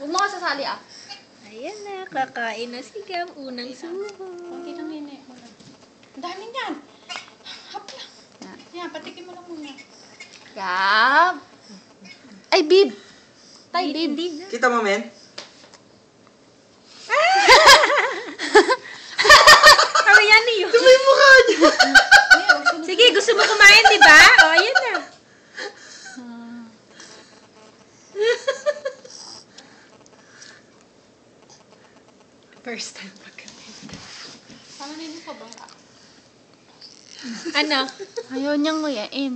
Huwag mo ka sasali ah. Ayan na, kakain na si Gab. Unang suho. Kunti lang nene. Ang dami niyan. Hapla. Yan, patikin mo lang muna. Gab. Ay, Bib. Tay, Bib. Hindi na. Kita mo, men? Kami yan niyo. Ito yung mukha niya. Sige, gusto mo kumain, di ba? O, ayan na. First time pagkain. Sana nene ka ba? Ano? Ayaw niyang nguyain.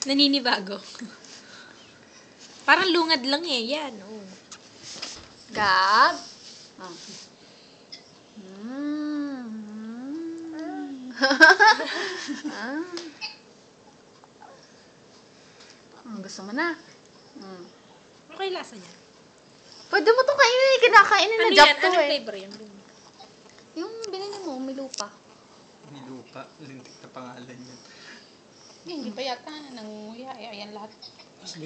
Naninibago. Parang lungad lang eh. Yan, oh. Gab. Oh. Gusto mo na? Okay, lasa niya. Pwede mo itong kainin. Kinakainin na Ano Jack yan? to Anong eh. flavor yan? Yung binili mo, may lupa. May lupa. Lintik na pangalan yan. Hindi pa yata nangunguya. Ayan lahat. Nasa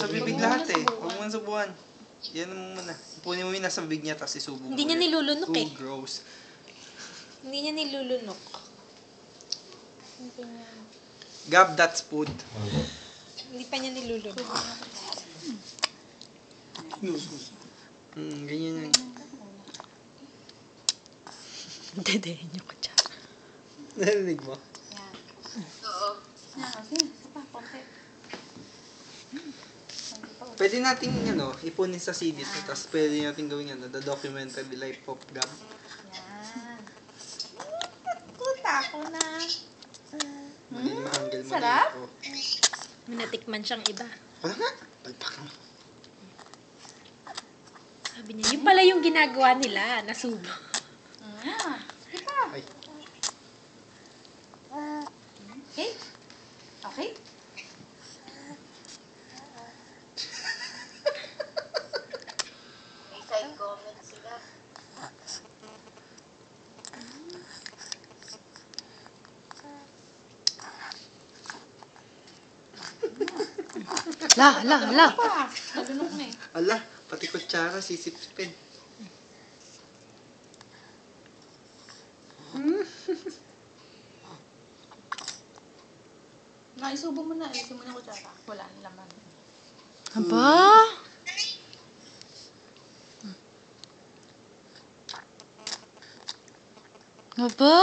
bibig lahat eh. Huwag mo subuhan. Yan mo muna. Punin mo yung nasa bibig niya, tapos isubo mo. Hindi niya nilulunok eh. Gross. Hindi niya nilulunok. Gab, that's food. Hindi pa niya nilulunok. Ganyan yan. Dedehin niyo ko dyan. Narinig mo? Yan. Oo. Yan, sige. Isa pa, konti. Pwede nating ipunin sa CD to, tapos pwede nating gawin the documentary life of Gab. Yan. Kuta ko na. Mali yung angle mo. Sarap? Oh. May natikman siyang iba. Wala nga. Palpak mo. Sabi niya, yun pala yung ginagawa nila, nasubo. Ah, sige pa. Ay. Okay? Okay? La. Pa, nalunok na eh. Ala, pati kutsara, sisipsipin. Naisubo mo na. Isubo mo na kutsara. Wala ang laman. Aba? Aba?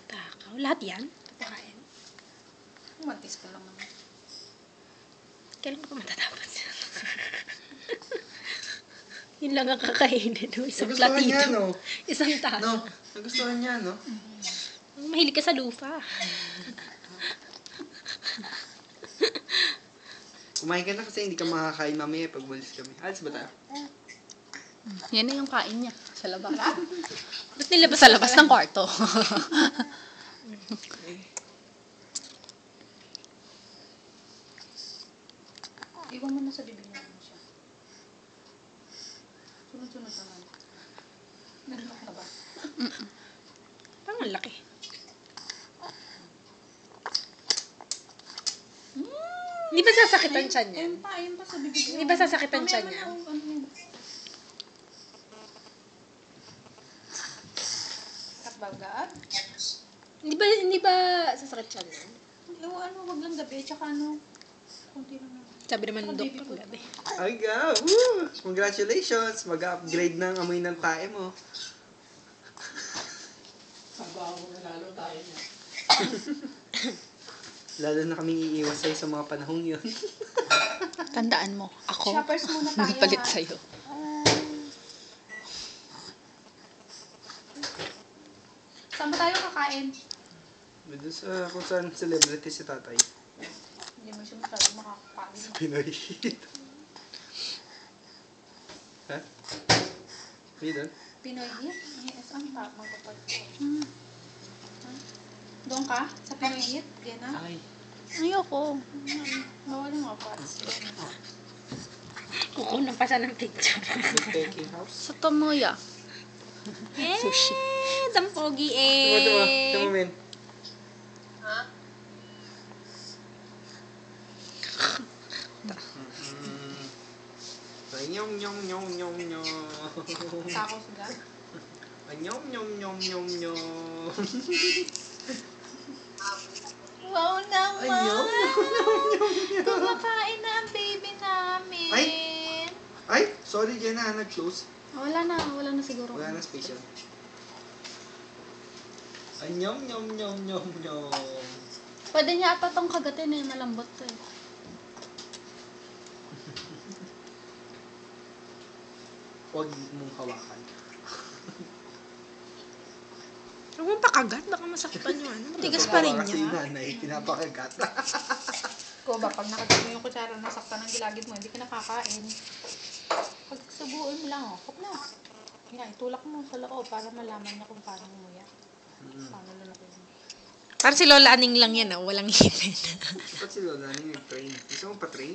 Takaw, lahat yan? Pakain. Mantis pa lang naman. Kailan ko pa matatapos yan? Yun lang ang kakainin, no? Isang Nagustuhan platito. niya, no? Isang tasa. No, nagustuhan niya, no? Mahilig ka sa lupa. Kumain ka na kasi hindi ka makakain mamaya pag walis kami. Alis ba tayo? Yan na yung kain niya. Sa labas. Ba't nilabas Sa labas ng kwarto. Iwan mo na sa bibig niya mo siya. Sunod-sunod naman. Nalunok na ba? Parang ang laki. Di ba sasakitan siya niyan? Ayun pa sa bibig niya. Di ba sasakitan siya niya? Katbagaan? Hindi ba sasakit siya niyan? Wag lang gabi. Tsaka kunti lang naman. Sabi naman ng doktor gabi. Ay, Gab! Woo! Congratulations! Mag-upgrade ng amoy ng tae mo. Lalo na kaming iiwas sa'yo sa mga panahong yun. Tandaan mo, ako, Shoppers muna tayo. nagpalit ha? sa'yo. Saan ba tayo kakain? Doon sa kung saan celebrity si tatay. Hindi mo siya masyado makakakain. Pinoy. Ha? Pinoy? Pinoy Hit? Yes, ang magpapalit ko. Doon ka? Sa Pinoy Hit? Yan na? Ay. Ayoko. Bawal yung mga parts. Kukunan pa siya ng picture. Good baking house. Sa Tomoya. Sushi. Dampogi Tama, eh. tama, men. Anyom, nyom, nyom, nyom, nyom. Tako sila. Anyom, nyom, nyom, nyom, nyom. Wow naman! Anyom, nyom, nyom, nyom, nyom. Kumakain na ang baby namin. Ay, sorry, Jenna, nag-close. Wala na siguro. Wala na special. Anyom, nyom, nyom, nyom, nyom. Pwede niya ata tong kagatin eh, malambot to eh. Huwag mong hawakan. Huwag mong pakagat, baka masaktan yung ano. Matigas pa rin Kasi yung yan. nanay, pinapakagat. Ko ba, pag nakatid mo yung kutsara na saktan ng gilagid mo, hindi ka nakakain. Pag subuin mo lang, hop na. Yan, itulak mo sa loob para malaman niya kung paano umuya. Paano lalakin mo. Parang si Lola Aning lang yan, walang ngipin. Ba't si Lola nang nag-train? Gusto mo pa-train?